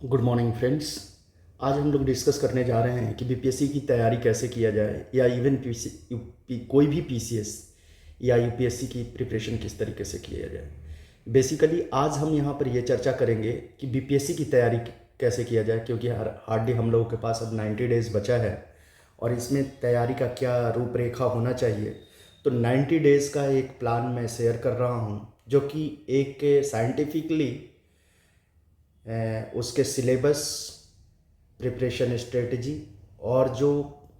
Good morning friends. आज हम लोग डिस्कस करने जा रहे हैं कि बीपीएससी की तैयारी कैसे किया जाए या इवन कोई भी पीसीएस या यूपीएससी की प्रिपरेशन किस तरीके से किया जाए। बेसिकली आज हम यहाँ पर ये चर्चा करेंगे कि बीपीएससी की तैयारी कैसे किया जाए, क्योंकि हार्डली हम लोगों के पास अब 90 डेज़ बचा है और इसमें तैयारी का क्या रूपरेखा होना चाहिए। तो 90 डेज़ का एक प्लान मैं शेयर कर रहा हूँ, जो कि एक साइंटिफिकली उसके सिलेबस, प्रिपरेशन स्ट्रेटजी और जो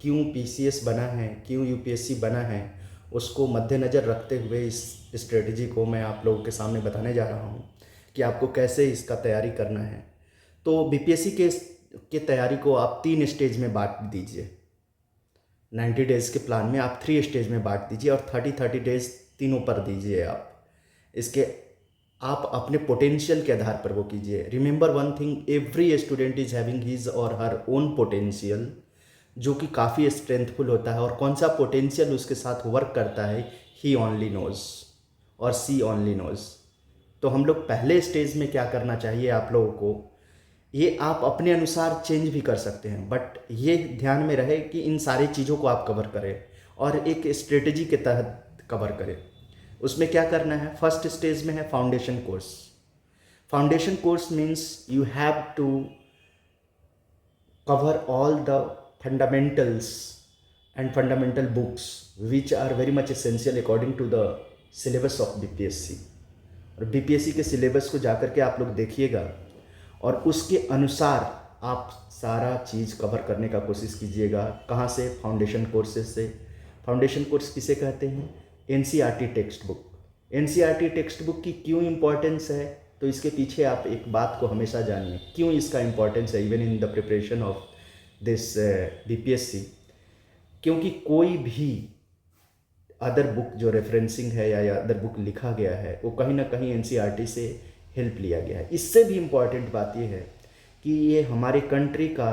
क्यों पीसीएस बना है, क्यों यूपीएससी बना है, उसको मद्देनज़र रखते हुए इस स्ट्रेटजी को मैं आप लोगों के सामने बताने जा रहा हूँ कि आपको कैसे इसका तैयारी करना है। तो बीपीएससी के तैयारी को आप 3 स्टेज में बांट दीजिए। 90 डेज़ के प्लान में आप 3 स्टेज में बांट दीजिए और 30 डेज़ तीनों पर दीजिए। आप अपने पोटेंशियल के आधार पर वो कीजिए। Remember one thing, every student is having his और हर ओन पोटेंशियल, जो कि काफ़ी स्ट्रेंथफुल होता है, और कौन सा पोटेंशियल उसके साथ वर्क करता है ही ओनली नोज और सी ओनली नोज। तो हम लोग पहले स्टेज में क्या करना चाहिए आप लोगों को, ये आप अपने अनुसार चेंज भी कर सकते हैं, बट ये ध्यान में रहे कि इन सारी चीज़ों को आप कवर करें और एक स्ट्रेटजी के तहत कवर करें। उसमें क्या करना है, फर्स्ट स्टेज में है foundation course. Foundation course means you have to cover all the fundamentals and fundamental books which are very much essential according to the syllabus of BPSC. और बीपीएससी के सिलेबस को जाकर के आप लोग देखिएगा और उसके अनुसार आप सारा चीज़ कवर करने का कोशिश कीजिएगा। कहाँ से? फाउंडेशन कोर्सेज से। फाउंडेशन कोर्स किसे कहते हैं? NCERT text book. NCERT text book की क्यों इम्पोर्टेंस है, तो इसके पीछे आप एक बात को हमेशा जानिए, क्यों इसका इम्पोर्टेंस है even in the preparation of this BPSC. क्योंकि कोई भी अदर बुक जो रेफरेंसिंग है या अदर बुक लिखा गया है, वो कहीं ना कहीं एनसीईआरटी से हेल्प लिया गया है। इससे भी इम्पॉर्टेंट बात यह है कि ये हमारे कंट्री का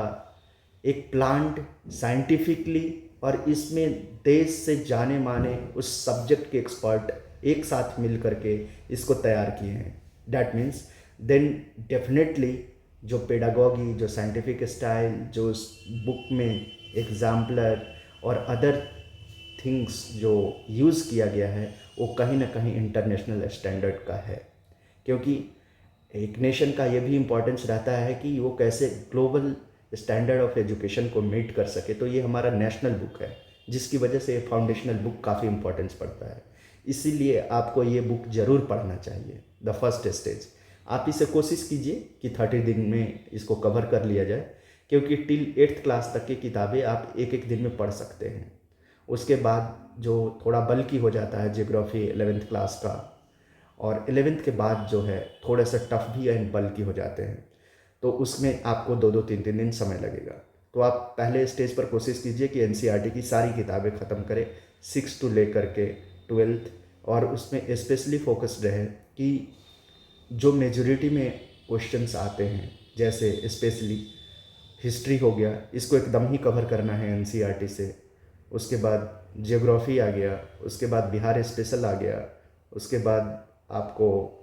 एक प्लान्ड साइंटिफिकली, और इसमें देश से जाने माने उस सब्जेक्ट के एक्सपर्ट एक साथ मिल करके इसको तैयार किए हैं। डैट मीन्स देन डेफिनेटली जो पेडागॉगी, जो साइंटिफिक स्टाइल, जो उस बुक में एग्जाम्पलर और अदर थिंग्स जो यूज़ किया गया है, वो कहीं ना कहीं इंटरनेशनल स्टैंडर्ड का है। क्योंकि एक नेशन का ये भी इम्पोर्टेंस रहता है कि वो कैसे ग्लोबल स्टैंडर्ड ऑफ एजुकेशन को मीट कर सके। तो ये हमारा नेशनल बुक है, जिसकी वजह से ये फाउंडेशनल बुक काफ़ी इम्पोर्टेंस पड़ता है। इसीलिए आपको ये बुक ज़रूर पढ़ना चाहिए। द फर्स्ट स्टेज आप इसे कोशिश कीजिए कि 30 दिन में इसको कवर कर लिया जाए, क्योंकि टिल 8th क्लास तक की किताबें आप एक एक दिन में पढ़ सकते हैं। उसके बाद जो थोड़ा बल्कि हो जाता है, ज्योग्राफी 11th क्लास का, और 11th के बाद जो है थोड़ा सा टफ भी एंड बल्कि हो जाते हैं, तो उसमें आपको 2-3 दिन समय लगेगा। तो आप पहले स्टेज पर कोशिश कीजिए कि एनसीईआरटी की सारी किताबें ख़त्म करें, 6 टू लेकर के 12th, और उसमें स्पेशली फोकस्ड रहे कि जो मेजॉरिटी में क्वेश्चंस आते हैं, जैसे स्पेशली हिस्ट्री हो गया, इसको एकदम ही कवर करना है एनसीईआरटी से। उसके बाद जियोग्राफी आ गया, उसके बाद बिहार स्पेशल आ गया, उसके बाद आपको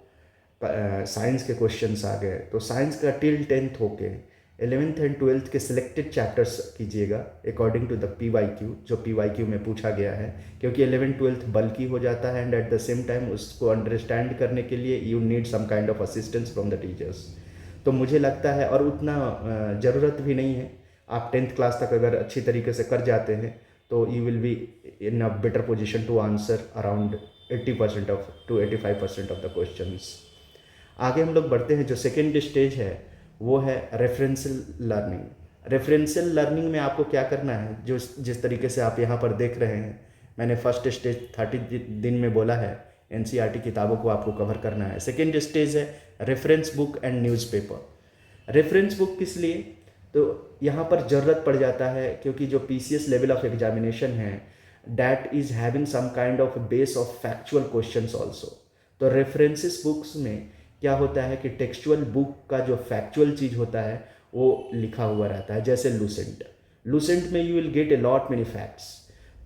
साइंस के क्वेश्चंस आ गए। तो साइंस का टिल 10th होके 11th एंड 12th के सिलेक्टेड चैप्टर्स कीजिएगा अकॉर्डिंग टू द पीवाईक्यू, जो पीवाईक्यू में पूछा गया है। क्योंकि 11th 12th बल्कि हो जाता है and at the same time उसको अंडरस्टैंड करने के लिए you need some kind of assistance from the teachers. तो मुझे लगता है, और उतना ज़रूरत भी नहीं है, आप 10th क्लास तक अगर अच्छी तरीके से कर जाते हैं तो you will be in a better position to answer around 80% of to 85% of the questions. आगे हम लोग बढ़ते हैं। जो सेकेंड स्टेज है वो है रेफरेंशियल लर्निंग। रेफरेंशियल लर्निंग में आपको क्या करना है, जो जिस तरीके से आप यहाँ पर देख रहे हैं, मैंने फर्स्ट स्टेज 30 दिन में बोला है, एनसीईआरटी किताबों को आपको कवर करना है। सेकेंड स्टेज है reference book and newspaper. Reference book किस लिए, तो यहाँ पर ज़रूरत पड़ जाता है क्योंकि जो पीसीएस लेवल ऑफ एग्जामिनेशन है, that is having some kind of base of factual questions also. तो रेफरेंसेस बुक्स में क्या होता है कि टेक्सचुअल बुक का जो फैक्चुअल चीज़ होता है वो लिखा हुआ रहता है। जैसे लूसेंट में you will get a lot many facts.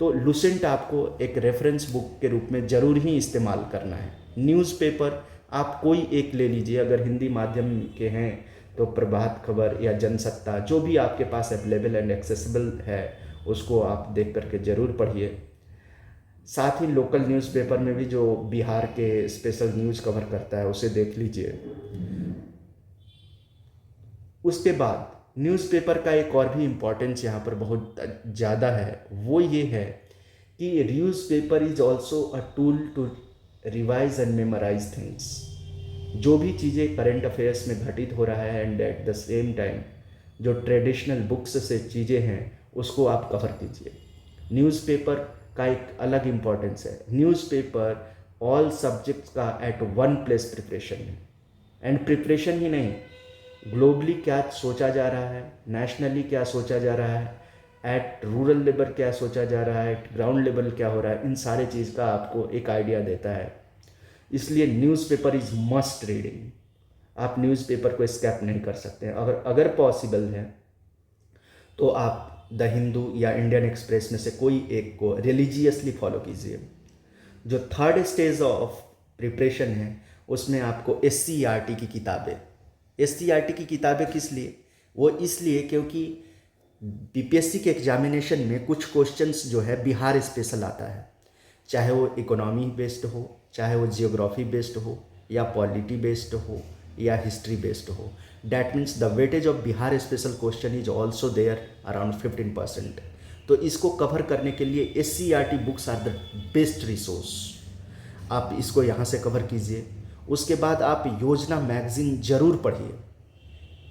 तो लूसेंट आपको एक रेफरेंस बुक के रूप में ज़रूर ही इस्तेमाल करना है। न्यूज़पेपर आप कोई एक ले लीजिए, अगर हिंदी माध्यम के हैं तो प्रभात खबर या जनसत्ता, जो भी आपके पास अवेलेबल एंड एक्सेसिबल है, उसको आप देख करके ज़रूर पढ़िए। साथ ही लोकल न्यूज़पेपर में भी जो बिहार के स्पेशल न्यूज़ कवर करता है उसे देख लीजिए। उसके बाद न्यूज़पेपर का एक और भी इम्पोर्टेंस यहाँ पर बहुत ज़्यादा है, वो ये है कि newspaper is also a tool to revise and memorise things. जो भी चीज़ें करंट अफेयर्स में घटित हो रहा है and at the same time जो ट्रेडिशनल बुक्स से चीज़ें हैं उसको आप कवर कीजिए। न्यूज़पेपर का एक अलग इम्पोर्टेंस है। न्यूज़पेपर ऑल सब्जेक्ट्स का एट वन प्लेस प्रिपरेशन है, एंड प्रिपरेशन ही नहीं, ग्लोबली क्या सोचा जा रहा है, नेशनली क्या सोचा जा रहा है, एट रूरल लेवल क्या सोचा जा रहा है, एट ग्राउंड लेवल क्या हो रहा है, इन सारे चीज़ का आपको एक आइडिया देता है। इसलिए न्यूज़पेपर इज़ मस्ट रीडिंग। आप न्यूज़पेपर को स्किप नहीं कर सकते हैं। अगर पॉसिबल है तो आप द हिंदू या इंडियन एक्सप्रेस में से कोई एक को रिलीजियसली फॉलो कीजिए। जो थर्ड स्टेज ऑफ प्रिपरेशन है उसमें आपको SCERT की किताबें, SCERT की किताबें किस लिए? वो इसलिए क्योंकि BPSC के एग्जामिनेशन में कुछ क्वेश्चंस जो है बिहार स्पेशल आता है, चाहे वो इकोनॉमी बेस्ड हो, चाहे वो जियोग्राफी बेस्ड हो, या पॉलिटी बेस्ड हो, या हिस्ट्री बेस्ड हो। That means the weightage of Bihar special question is also there around 15%। तो इसको कवर करने के लिए SCERT books are the best resource. आप इसको यहाँ से कवर कीजिए। उसके बाद आप योजना मैगज़ीन ज़रूर पढ़िए।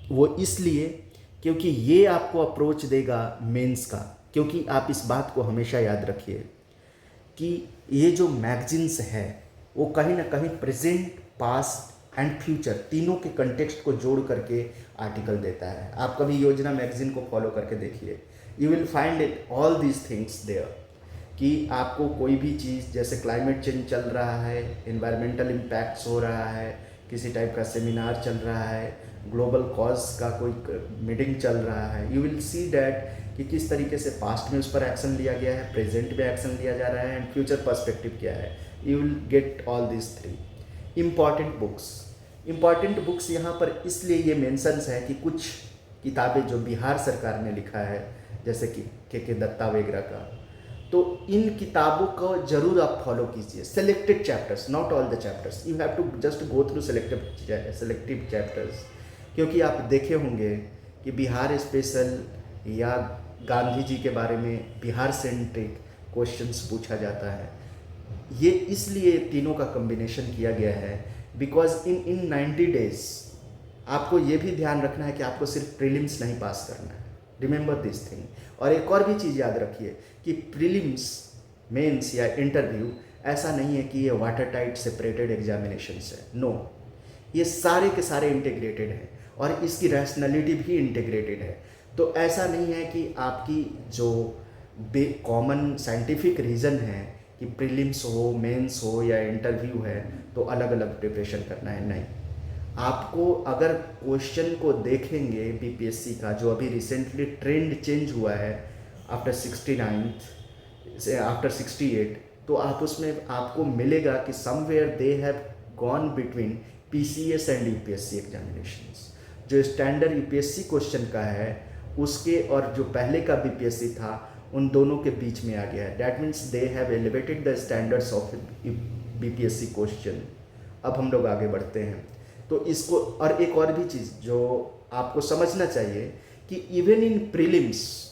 वो इसलिए क्योंकि ये आपको अप्रोच देगा मेंस का। क्योंकि आप इस बात को हमेशा याद रखिए कि ये जो मैगजीन्स है वो कहीं ना कहीं प्रेजेंट, पास्ट एंड फ्यूचर तीनों के कंटेक्स्ट को जोड़ करके आर्टिकल देता है। आप कभी योजना मैगजीन को फॉलो करके देखिए, you will find it all these things there. कि आपको कोई भी चीज़, जैसे क्लाइमेट चेंज चल रहा है, इन्वायरमेंटल इम्पैक्ट्स हो रहा है, किसी टाइप का सेमिनार चल रहा है, ग्लोबल कॉज का कोई मीटिंग चल रहा है, यू विल सी डैट कि किस तरीके से पास्ट में उस पर एक्शन लिया गया है, प्रेजेंट में एक्शन लिया जा रहा है, एंड फ्यूचर पर्सपेक्टिव क्या है। You will get all this three. Important books यहाँ पर इसलिए ये मेंशंस है कि कुछ किताबें जो बिहार सरकार ने लिखा है, जैसे कि के दत्ता वगैरह का, तो इन किताबों को जरूर आप फॉलो कीजिए। Selected chapters, not all the chapters, you have to just go through selective chapters. क्योंकि आप देखे होंगे कि बिहार स्पेशल या गांधी जी के बारे में बिहार सेंट्रिक क्वेश्चंस पूछा जाता है। ये इसलिए तीनों का कॉम्बिनेशन किया गया है बिकॉज इन 90 डेज आपको ये भी ध्यान रखना है कि आपको सिर्फ प्रीलिम्स नहीं पास करना है। Remember this thing. और एक और भी चीज़ याद रखिए कि प्रीलिम्स, मेंस या इंटरव्यू ऐसा नहीं है कि ये वाटर टाइट सेपरेटेड एग्जामिनेशंस है। नो, ये सारे के सारे इंटीग्रेटेड हैं और इसकी रैशनैलिटी भी इंटीग्रेटेड है। तो ऐसा नहीं है कि आपकी जो कॉमन साइंटिफिक रीज़न है कि प्रीलिम्स हो, मेंस हो या इंटरव्यू है तो अलग अलग प्रिपरेशन करना है। नहीं, आपको अगर क्वेश्चन को देखेंगे BPSC का, जो अभी रिसेंटली ट्रेंड चेंज हुआ है आफ्टर 69 से आफ्टर 68, तो आप उसमें आपको मिलेगा कि somewhere they have gone between PCS and UPSC examinations. जो स्टैंडर्ड UPSC क्वेश्चन का है उसके और जो पहले का BPSC था उन दोनों के बीच में आ गया है। That means they have elevated the standards of BPSC question. अब हम लोग आगे बढ़ते हैं। तो इसको, और एक और भी चीज़ जो आपको समझना चाहिए कि even in prelims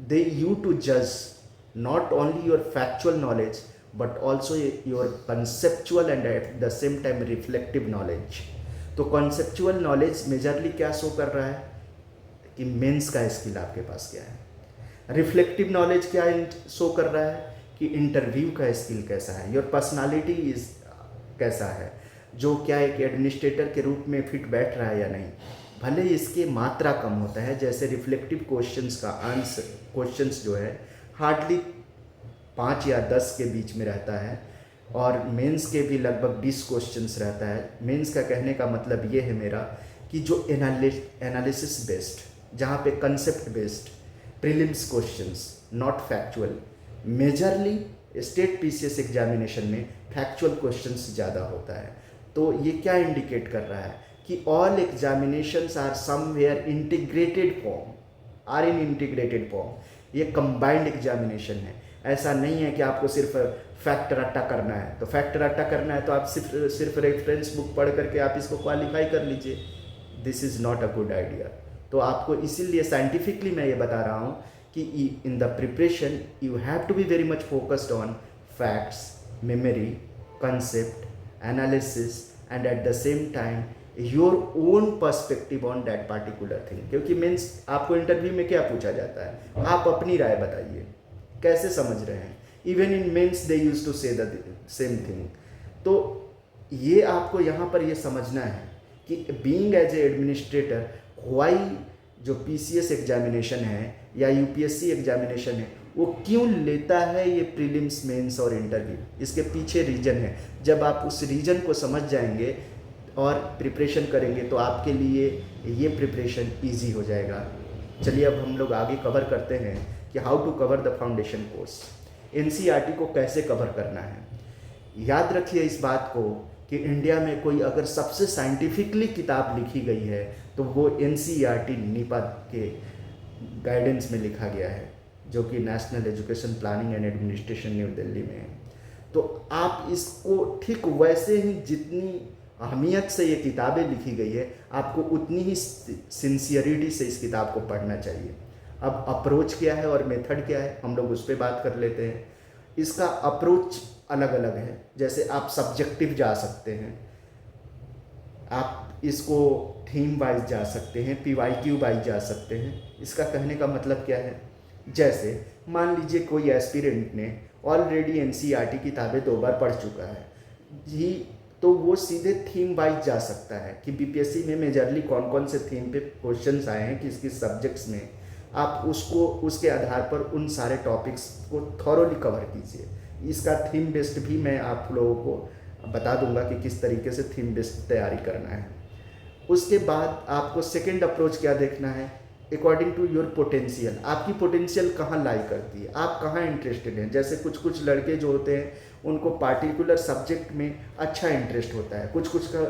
they you to जज not only your factual knowledge but also your conceptual and at the same time reflective knowledge. तो कंसेप्चुअल नॉलेज मेजरली क्या शो कर रहा है कि मेंस का स्किल आपके पास क्या है। रिफ्लेक्टिव नॉलेज क्या शो कर रहा है कि इंटरव्यू का स्किल कैसा है, योर पर्सनालिटी इज कैसा है, जो क्या एक एडमिनिस्ट्रेटर के रूप में फिट बैठ रहा है या नहीं। भले इसकी मात्रा कम होता है, जैसे रिफ्लेक्टिव क्वेश्चंस का आंसर क्वेश्चंस जो है हार्डली 5 या 10 के बीच में रहता है, और मेंस के भी लगभग 20 क्वेश्चंस रहता है। मेंस का कहने का मतलब ये है मेरा कि जो एनालिसिस बेस्ड, जहाँ पे concept based prelims questions, not factual. Majorly state PCS examination में फैक्चुअल क्वेश्चंस ज़्यादा होता है। तो ये क्या इंडिकेट कर रहा है कि all examinations are somewhere integrated form, are in integrated form. ये कंबाइंड एग्जामिनेशन है। ऐसा नहीं है कि आपको सिर्फ फैक्ट रट्टा करना है। तो फैक्ट रट्टा करना है तो आप सिर्फ रेफरेंस बुक पढ़ करके आप इसको क्वालिफाई कर लीजिए। This is not a good idea. तो आपको इसीलिए साइंटिफिकली मैं ये बता रहा हूँ कि in the preparation you have to be very much focused on facts, memory, concept, analysis and at the same time your own perspective on that particular thing. क्योंकि मीन्स आपको इंटरव्यू में क्या पूछा जाता है, आप अपनी राय बताइए, कैसे समझ रहे हैं। Even in mains they use to say the same thing. तो ये आपको यहाँ पर ये समझना है कि being as a administrator why जो पीसीएस एग्जामिनेशन है या यूपीएससी एग्जामिनेशन है वो क्यों लेता है ये प्रीलिम्स, मेंस और इंटरव्यू, इसके पीछे रीजन है। जब आप उस रीजन को समझ जाएंगे और प्रिपरेशन करेंगे तो आपके लिए ये प्रिपरेशन इजी हो जाएगा। चलिए अब हम लोग आगे कवर करते हैं कि how to cover the foundation course. NCERT को कैसे कवर करना है। याद रखिए इस बात को कि इंडिया में कोई अगर सबसे साइंटिफिकली किताब लिखी गई है तो वो एनसीईआरटी नीपा के गाइडेंस में लिखा गया है, जो कि national education planning and administration new Delhi में है। तो आप इसको ठीक वैसे ही जितनी अहमियत से ये किताबें लिखी गई है आपको उतनी ही सिंसियरिटी से इस किताब को पढ़ना चाहिए। अब अप्रोच क्या है और मेथड क्या है हम लोग उस पर बात कर लेते हैं। इसका अप्रोच अलग अलग है। जैसे आप सब्जेक्टिव जा सकते हैं, आप इसको थीम वाइज जा सकते हैं, पीवाईक्यू वाइज जा सकते हैं। इसका कहने का मतलब क्या है, जैसे मान लीजिए कोई एस्पिरेंट ने ऑलरेडी एनसीईआरटी किताबें 2 बार पढ़ चुका है जी, तो वो सीधे थीम वाइज जा सकता है कि बीपीएससी में मेजरली कौन कौन से थीम पे क्वेश्चंस आए हैं किस किस सब्जेक्ट्स में। आप उसको उसके आधार पर उन सारे टॉपिक्स को थॉरोली कवर कीजिए। इसका थीम बेस्ड भी मैं आप लोगों को बता दूंगा कि किस तरीके से थीम बेस्ड तैयारी करना है। उसके बाद आपको सेकेंड अप्रोच क्या देखना है, अकॉर्डिंग टू योर पोटेंशियल। आपकी पोटेंशियल कहाँ लाई करती है, आप कहाँ इंटरेस्टेड हैं। जैसे कुछ कुछ लड़के जो होते हैं उनको पार्टिकुलर सब्जेक्ट में अच्छा इंटरेस्ट होता है, कुछ कुछ का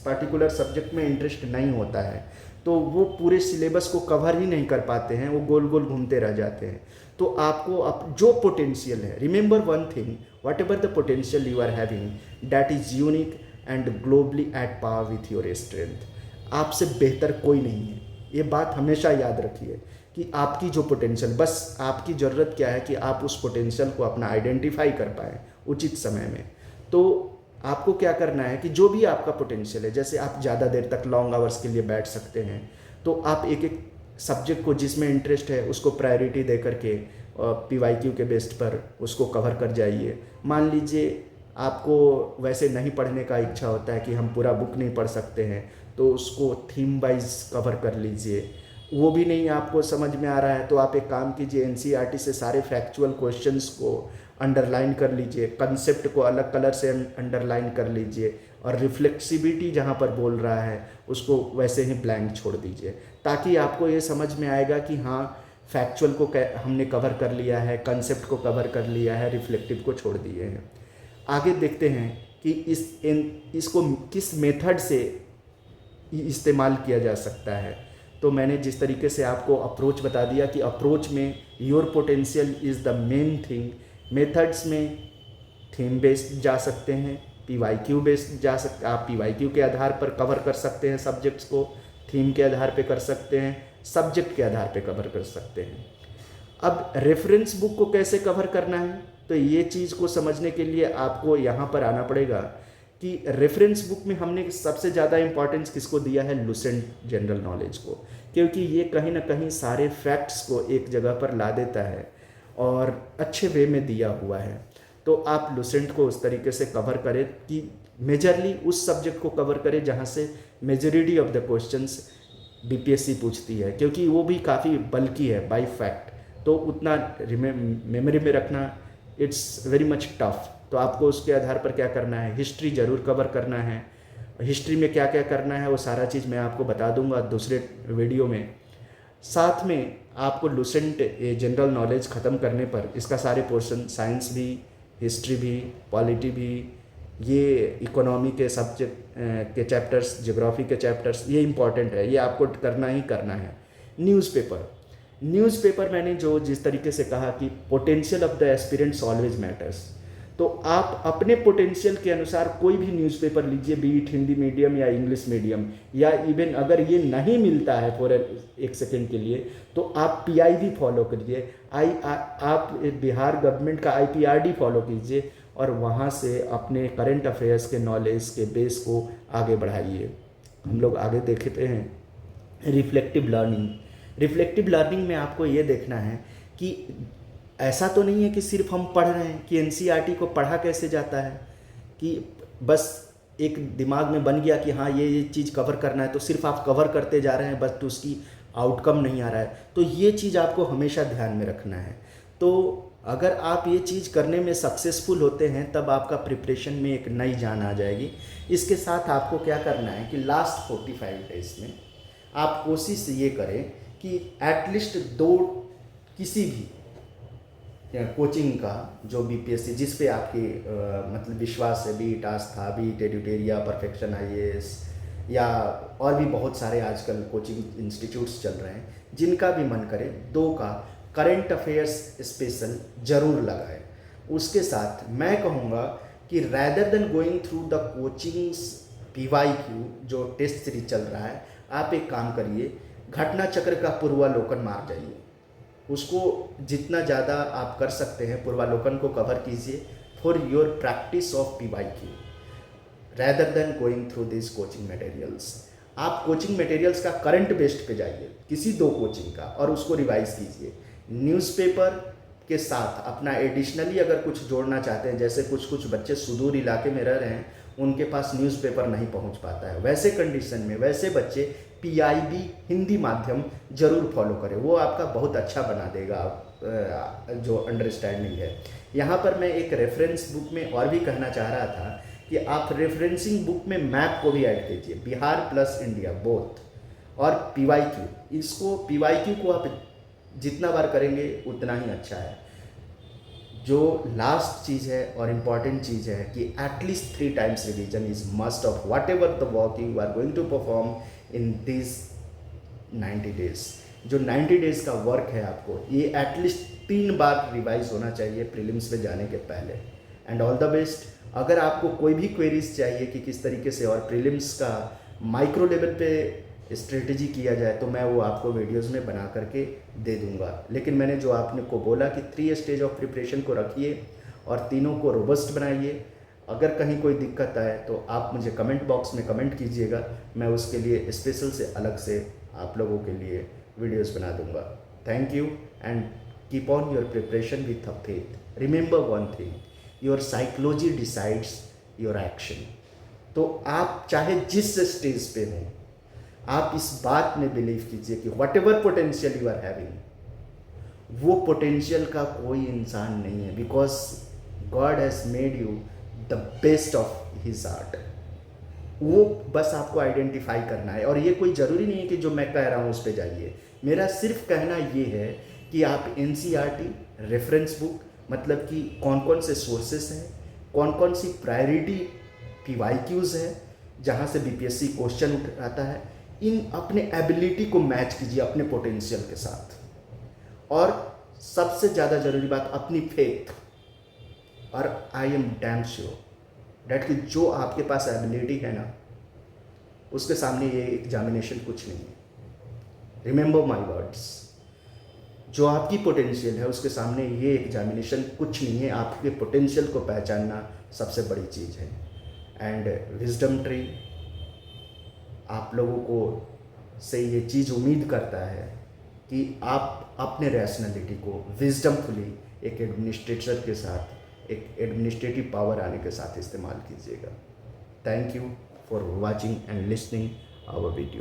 पार्टिकुलर सब्जेक्ट में इंटरेस्ट नहीं होता है, तो वो पूरे सिलेबस को कवर ही नहीं कर पाते हैं, वो गोल गोल घूमते रह जाते हैं। तो आपको जो पोटेंशियल है, remember one thing, whatever the potential you are having that is unique and globally at power with your strength. आपसे बेहतर कोई नहीं है, ये बात हमेशा याद रखिए कि आपकी जो पोटेंशियल, बस आपकी ज़रूरत क्या है कि आप उस पोटेंशियल को अपना आइडेंटिफाई कर पाएँ उचित समय में। तो आपको क्या करना है कि जो भी आपका पोटेंशियल है, जैसे आप ज़्यादा देर तक लॉन्ग आवर्स के लिए बैठ सकते हैं, तो आप एक एक सब्जेक्ट को जिसमें इंटरेस्ट है उसको प्रायोरिटी दे करके पीवाईक्यू के बेस्ड पर उसको कवर कर जाइए। मान लीजिए आपको वैसे नहीं पढ़ने का इच्छा होता है कि हम पूरा बुक नहीं पढ़ सकते हैं, तो उसको थीम वाइज कवर कर लीजिए। वो भी नहीं आपको समझ में आ रहा है तो आप एक काम कीजिए, एनसीईआरटी से सारे फैक्चुअल क्वेश्चंस को अंडरलाइन कर लीजिए, कंसेप्ट को अलग कलर से अंडरलाइन कर लीजिए, और रिफ्लेक्सिबिलिटी जहाँ पर बोल रहा है उसको वैसे ही ब्लैंक छोड़ दीजिए, ताकि आपको ये समझ में आएगा कि हाँ फैक्चुअल को हमने कवर कर लिया है, कंसेप्ट को कवर कर लिया है, रिफ्लेक्टिव को छोड़ दिए हैं। आगे देखते हैं कि इसको किस मेथड से इस्तेमाल किया जा सकता है। तो मैंने जिस तरीके से आपको अप्रोच बता दिया कि अप्रोच में your potential is the main thing. Methods में थीम बेस्ड जा सकते हैं, पीवाईक्यू बेस्ड जा सकते, आप पीवाईक्यू के आधार पर कवर कर सकते हैं सब्जेक्ट्स को, थीम के आधार पे कर सकते हैं, सब्जेक्ट के आधार पे कवर कर सकते हैं। अब रेफरेंस बुक को कैसे कवर करना है, तो ये चीज़ को समझने के लिए आपको यहाँ पर आना पड़ेगा कि रेफरेंस बुक में हमने सबसे ज़्यादा इंपॉर्टेंस किसको दिया है, लुसेंट जनरल नॉलेज को, क्योंकि ये कहीं ना कहीं सारे फैक्ट्स को एक जगह पर ला देता है और अच्छे वे में दिया हुआ है। तो आप लुसेंट को उस तरीके से कवर करें कि मेजरली उस सब्जेक्ट को कवर करें जहाँ से majority of the questions BPSC पूछती है, क्योंकि वो भी काफ़ी बल्कि है बाय फैक्ट, तो उतना मेमोरी में रखना इट्स वेरी मच टफ। तो आपको उसके आधार पर क्या करना है, हिस्ट्री ज़रूर कवर करना है। हिस्ट्री में क्या क्या करना है वो सारा चीज़ मैं आपको बता दूंगा दूसरे वीडियो में। साथ में आपको लुसेंट जनरल नॉलेज ख़त्म करने पर इसका सारे पोर्शन, साइंस भी, हिस्ट्री भी, पॉलिटी भी, ये इकोनॉमी के सब्जेक्ट के चैप्टर्स, ज्योग्राफी के चैप्टर्स, ये इम्पॉर्टेंट है, ये आपको करना ही करना है। न्यूज़पेपर मैंने जो जिस तरीके से कहा कि potential of the aspirants always matters, तो आप अपने पोटेंशियल के अनुसार कोई भी न्यूज़पेपर लीजिए, बी इट हिंदी मीडियम या इंग्लिश मीडियम, या इवन अगर ये नहीं मिलता है फॉर एक सेकेंड के लिए, तो आप PIB फॉलो करिए, आप बिहार गवर्नमेंट का IPRD फॉलो कीजिए, और वहाँ से अपने करंट अफेयर्स के नॉलेज के बेस को आगे बढ़ाइए। हम लोग आगे देखते हैं रिफ्लेक्टिव लर्निंग में आपको ये देखना है कि ऐसा तो नहीं है कि सिर्फ हम पढ़ रहे हैं, कि NCERT को पढ़ा कैसे जाता है, कि बस एक दिमाग में बन गया कि हाँ ये चीज़ कवर करना है, तो सिर्फ आप कवर करते जा रहे हैं बस, तो उसकी आउटकम नहीं आ रहा है। तो ये चीज़ आपको हमेशा ध्यान में रखना है। तो अगर आप ये चीज़ करने में सक्सेसफुल होते हैं, तब आपका प्रिपरेशन में एक नई जान आ जाएगी। इसके साथ आपको क्या करना है कि लास्ट 45 डेज में आप कोशिश ये करें कि एटलीस्ट 2 किसी भी कोचिंग का जो BPSC जिस पे आपकी मतलब विश्वास है, बी इट आस्था, बी इट एडुटेरिया, परफेक्शन IAS, या और भी बहुत सारे आजकल कोचिंग इंस्टीट्यूट्स चल रहे हैं, जिनका भी मन करे 2 का करंट अफेयर्स स्पेशल जरूर लगाएं। उसके साथ मैं कहूँगा कि rather than going through the coachings PYQ जो टेस्ट सीरीज चल रहा है, आप एक काम करिए, घटना चक्र का पूर्वालोकन मार जाइए। उसको जितना ज़्यादा आप कर सकते हैं पूर्वालोकन को कवर कीजिए for your practice of PYQ rather than going through this coaching materials. आप कोचिंग मटेरियल्स का करंट बेस्ड पे जाइए किसी 2 कोचिंग का, और उसको रिवाइज कीजिए। न्यूज़पेपर के साथ अपना एडिशनली अगर कुछ जोड़ना चाहते हैं, जैसे कुछ बच्चे सुदूर इलाके में रह रहे हैं, उनके पास न्यूज़पेपर नहीं पहुंच पाता है, वैसे कंडीशन में वैसे बच्चे PIB हिंदी माध्यम जरूर फॉलो करें, वो आपका बहुत अच्छा बना देगा जो अंडरस्टैंडिंग है। यहाँ पर मैं एक रेफरेंस बुक में और भी कहना चाह रहा था कि आप रेफरेंसिंग बुक में मैप को भी ऐड कीजिए, बिहार प्लस इंडिया बोथ, और PYQ। इसको PYQ को आप जितना बार करेंगे उतना ही अच्छा है। जो लास्ट चीज़ है और इम्पॉर्टेंट चीज़ है कि at least 3 times revision is must of whatever the work you are going to perform in this 90 days. जो 90 डेज का वर्क है आपको, ये एटलीस्ट 3 बार रिवाइज होना चाहिए प्रीलिम्स में जाने के पहले। And all the best. अगर आपको कोई भी क्वेरीज चाहिए कि किस तरीके से और प्रीलिम्स का माइक्रो लेवल पे स्ट्रेटजी किया जाए, तो मैं वो आपको वीडियोस में बना करके दे दूंगा। लेकिन मैंने जो आपने को बोला कि 3 स्टेज ऑफ प्रिपरेशन को रखिए और तीनों को रोबस्ट बनाइए। अगर कहीं कोई दिक्कत आए तो आप मुझे कमेंट बॉक्स में कमेंट कीजिएगा, मैं उसके लिए स्पेशल से अलग से आप लोगों के लिए वीडियोस बना दूंगा। Thank you and keep on your preparation with a faith. Remember one thing, your psychology decides your action. तो आप चाहे जिस स्टेज पे हों, आप इस बात में बिलीव कीजिए कि whatever potential you are having, वो पोटेंशियल का कोई इंसान नहीं है, because God has made you the best of his art. वो बस आपको आइडेंटिफाई करना है। और ये कोई ज़रूरी नहीं है कि जो मैं कह रहा हूँ उस पर जाइए। मेरा सिर्फ कहना ये है कि आप NCERT रेफरेंस बुक, मतलब कि कौन कौन से सोर्सेस हैं, कौन कौन सी प्रायोरिटी PYQs है जहाँ से BPSC क्वेश्चन उठाता है, इन अपने एबिलिटी को मैच कीजिए अपने पोटेंशियल के साथ। और सबसे ज़्यादा ज़रूरी बात, अपनी फेथ। और I am damn sure that कि जो आपके पास एबिलिटी है ना, उसके सामने ये एग्जामिनेशन कुछ नहीं है। रिमेंबर माई वर्ड्स, जो आपकी पोटेंशियल है उसके सामने ये एग्जामिनेशन कुछ नहीं है। आपके पोटेंशियल को पहचानना सबसे बड़ी चीज़ है। एंड विजडम ट्री आप लोगों को से ये चीज़ उम्मीद करता है कि आप अपने रैशनैलिटी को विजडमफुली एक एडमिनिस्ट्रेटर के साथ, एक एडमिनिस्ट्रेटिव पावर आने के साथ इस्तेमाल कीजिएगा। Thank you for watching and listening our video.